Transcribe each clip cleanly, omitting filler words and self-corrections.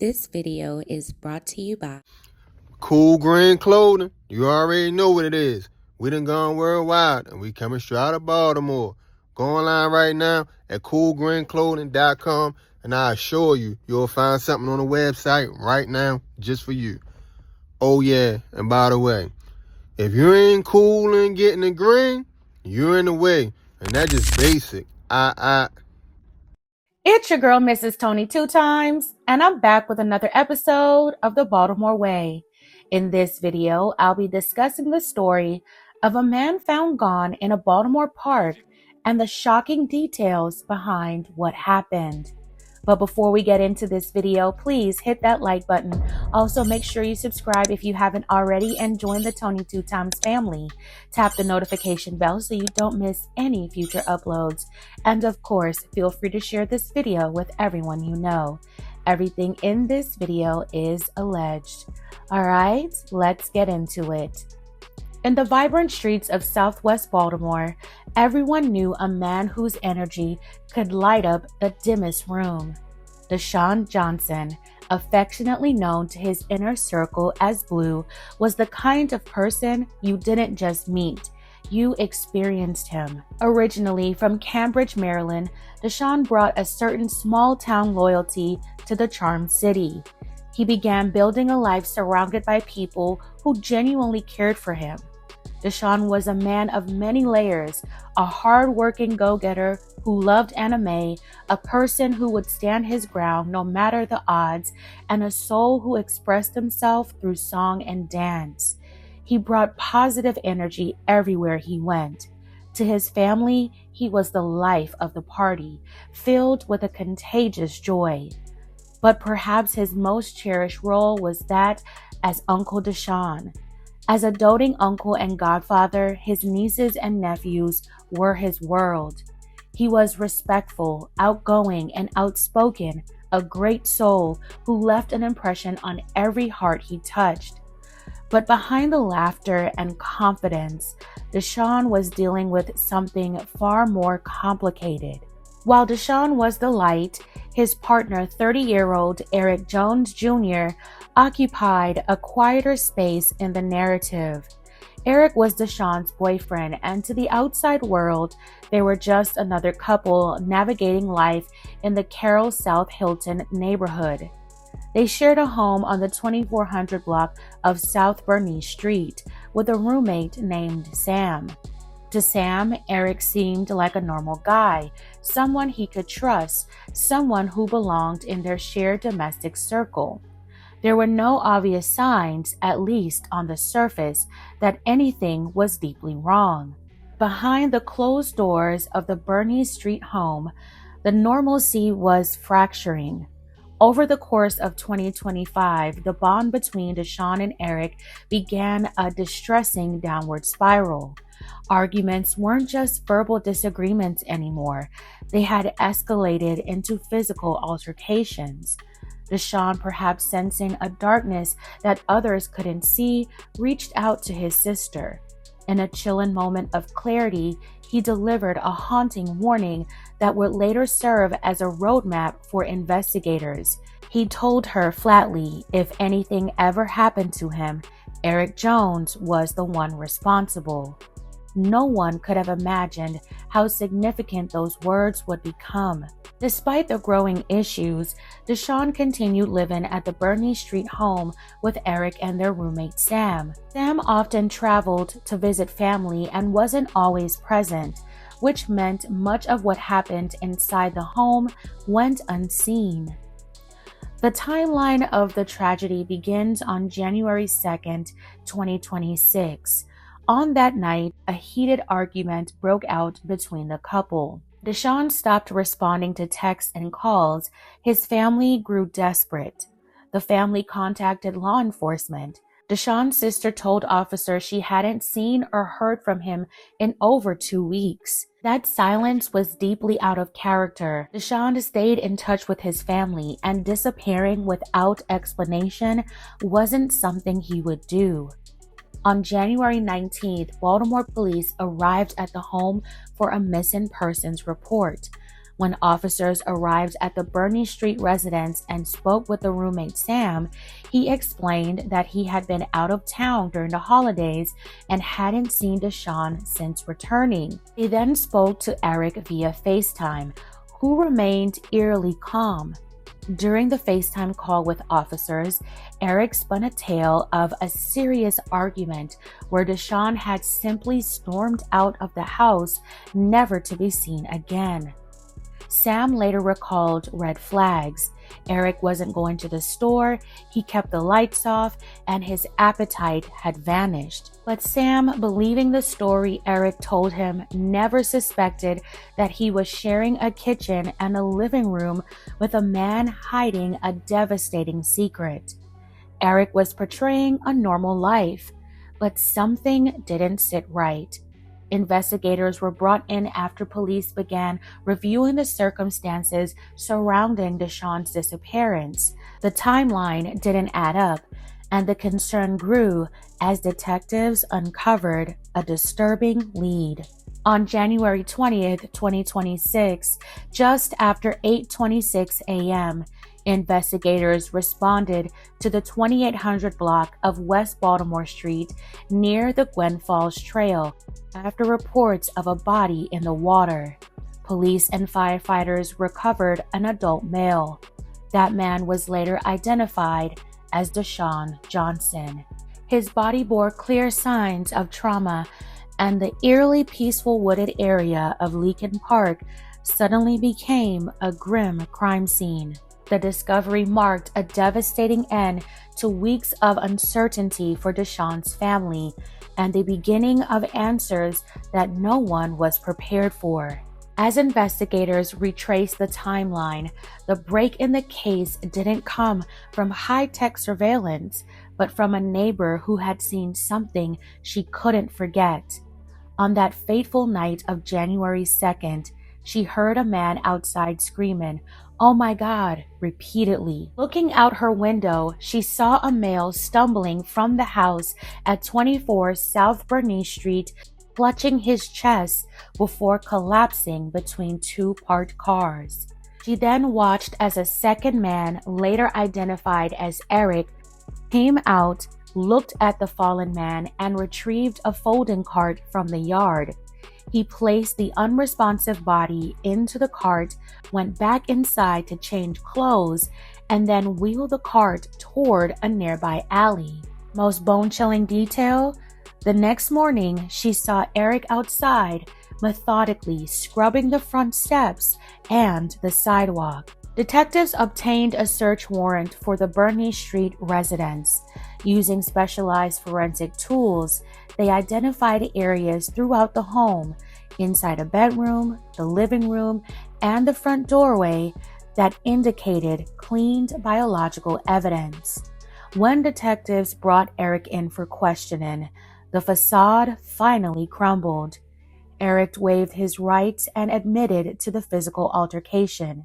This video is brought to you by Cool Green Clothing. You already know what it is. We done gone worldwide and we coming straight out of Baltimore. Go online right now at coolgreenclothing.com and I assure you, you'll find something on the website right now just for you. Oh yeah, and by the way, if you ain't cool and getting the green, you're in the way. And that's just basic. It's your girl, Mrs. Tony 2 times, and I'm back with another episode of the Baltimore Way. In this video, I'll be discussing the story of a man found gone in a Baltimore park and the shocking details behind what happened. But before we get into this video, please hit that like button. Also, make sure you subscribe if you haven't already and join the Tony 2 times family. Tap the notification bell so you don't miss any future uploads. And of course, feel free to share this video with everyone you know. Everything in this video is alleged. All right, let's get into it. In the vibrant streets of Southwest Baltimore, everyone knew a man whose energy could light up the dimmest room. Deshawn Johnson, affectionately known to his inner circle as Blue, was the kind of person you didn't just meet, you experienced him. Originally from Cambridge, Maryland, Deshawn brought a certain small-town loyalty to the charmed city. He began building a life surrounded by people who genuinely cared for him. Deshawn was a man of many layers, a hard-working go-getter who loved anime, a person who would stand his ground no matter the odds, and a soul who expressed himself through song and dance. He brought positive energy everywhere he went. To his family, he was the life of the party, filled with a contagious joy. But perhaps his most cherished role was that as Uncle Deshawn. As a doting uncle and godfather, his nieces and nephews were his world. He was respectful, outgoing, and outspoken, a great soul who left an impression on every heart he touched. But behind the laughter and confidence, Deshawn was dealing with something far more complicated. While Deshawn was the light, his partner, 30-year-old Eric Jones Jr., occupied a quieter space in the narrative. Eric was Deshawn's boyfriend, and to the outside world, they were just another couple navigating life in the Carroll South Hilton neighborhood. They shared a home on the 2400 block of South Bernice Street with a roommate named Sam. To Sam, Eric seemed like a normal guy, someone he could trust, someone who belonged in their shared domestic circle. There were no obvious signs, at least on the surface, that anything was deeply wrong. Behind the closed doors of the Bernice Street home, the normalcy was fracturing. Over the course of 2025, the bond between Deshawn and Eric began a distressing downward spiral. Arguments weren't just verbal disagreements anymore. They had escalated into physical altercations. Deshawn, perhaps sensing a darkness that others couldn't see, reached out to his sister. In a chilling moment of clarity, he delivered a haunting warning that would later serve as a roadmap for investigators. He told her flatly if anything ever happened to him, Eric Jones was the one responsible. No one could have imagined how significant those words would become. Despite the growing issues, Deshawn continued living at the Bernice Street home with Eric and their roommate Sam. Sam often traveled to visit family and wasn't always present, which meant much of what happened inside the home went unseen. The timeline of the tragedy begins on January 2nd, 2026. On that night, a heated argument broke out between the couple. Deshawn stopped responding to texts and calls. His family grew desperate. The family contacted law enforcement. Deshawn's sister told officers she hadn't seen or heard from him in over 2 weeks. That silence was deeply out of character. Deshawn stayed in touch with his family, and disappearing without explanation wasn't something he would do. On January 19th, Baltimore police arrived at the home for a missing persons report. When officers arrived at the Burney Street residence and spoke with the roommate Sam, he explained that he had been out of town during the holidays and hadn't seen Deshawn since returning. He then spoke to Eric via FaceTime, who remained eerily calm. During the FaceTime call with officers, Eric spun a tale of a serious argument where Deshawn had simply stormed out of the house, never to be seen again. Sam later recalled red flags. Eric wasn't going to the store, he kept the lights off, and his appetite had vanished. But Sam, believing the story Eric told him, never suspected that he was sharing a kitchen and a living room with a man hiding a devastating secret. Eric was portraying a normal life, but something didn't sit right. Investigators were brought in after police began reviewing the circumstances surrounding Deshawn's disappearance. The timeline didn't add up, and the concern grew as detectives uncovered a disturbing lead. On January 20th, 2026, just after 8:26 a.m., investigators responded to the 2800 block of West Baltimore Street near the Gwen Falls Trail after reports of a body in the water. Police and firefighters recovered an adult male. That man was later identified as Deshawn Johnson. His body bore clear signs of trauma, and the eerily peaceful wooded area of Leakin Park suddenly became a grim crime scene. The discovery marked a devastating end to weeks of uncertainty for Deshawn's family and the beginning of answers that no one was prepared for. As investigators retraced the timeline, the break in the case didn't come from high-tech surveillance, but from a neighbor who had seen something she couldn't forget. On that fateful night of January 2nd, she heard a man outside screaming, "Oh my God," repeatedly. Looking out her window, she saw a male stumbling from the house at 24 South Burney Street, clutching his chest before collapsing between two parked cars. She then watched as a second man, later identified as Eric, came out, looked at the fallen man, and retrieved a folding cart from the yard. He placed the unresponsive body into the cart, went back inside to change clothes, and then wheeled the cart toward a nearby alley. Most bone-chilling detail? The next morning, she saw Eric outside, methodically scrubbing the front steps and the sidewalk. Detectives obtained a search warrant for the Burney Street residence. Using specialized forensic tools, they identified areas throughout the home, inside a bedroom, the living room, and the front doorway that indicated cleaned biological evidence. When detectives brought Eric in for questioning, the facade finally crumbled. Eric waived his rights and admitted to the physical altercation.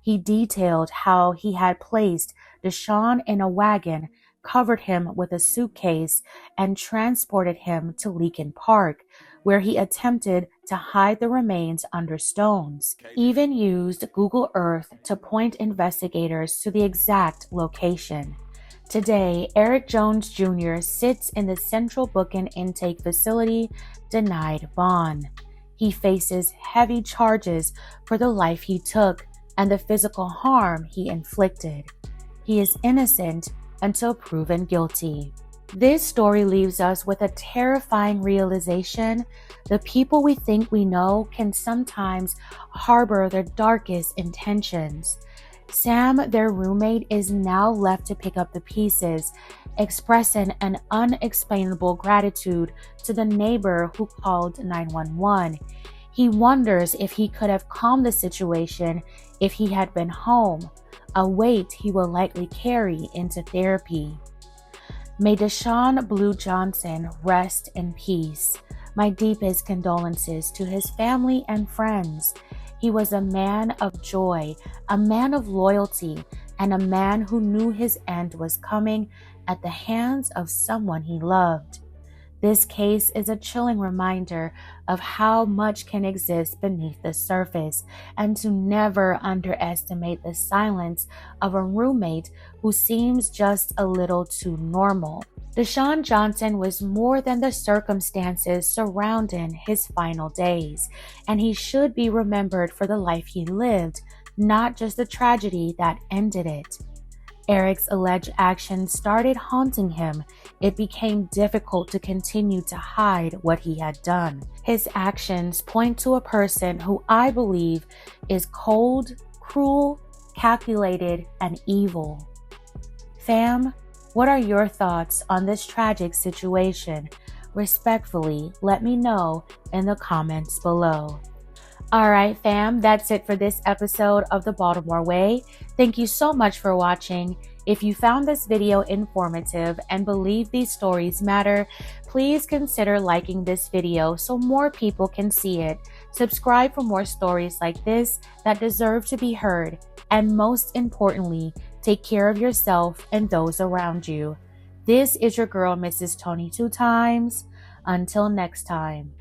He detailed how he had placed Deshawn in a wagon, covered him with a suitcase, and transported him to Leakin Park, where he attempted to hide the remains under stones. Even used Google Earth to point investigators to the exact location. Today, Eric Jones Jr. sits in the Central Booking Intake Facility, denied bond. He faces heavy charges for the life he took and the physical harm he inflicted. He is innocent until proven guilty. This story leaves us with a terrifying realization: the people we think we know can sometimes harbor their darkest intentions. Sam, their roommate, is now left to pick up the pieces, expressing an unexplainable gratitude to the neighbor who called 911. He wonders if he could have calmed the situation if he had been home, a weight he will likely carry into therapy. May Deshawn Blue Johnson rest in peace. My deepest condolences to his family and friends. He was a man of joy, a man of loyalty, and a man who knew his end was coming at the hands of someone he loved. This case is a chilling reminder of how much can exist beneath the surface and to never underestimate the silence of a roommate who seems just a little too normal. Deshawn Johnson was more than the circumstances surrounding his final days, and he should be remembered for the life he lived, not just the tragedy that ended it. Eric's alleged actions started haunting him. It became difficult to continue to hide what he had done. His actions point to a person who I believe is cold, cruel, calculated, and evil. Fam, what are your thoughts on this tragic situation? Respectfully, let me know in the comments below. All right, fam, that's it for this episode of The Baltimore Way. Thank you so much for watching. If you found this video informative and believe these stories matter, please consider liking this video so more people can see it. Subscribe for more stories like this that deserve to be heard. And most importantly, take care of yourself and those around you. This is your girl, Mrs. Tony 2 Times. Until next time.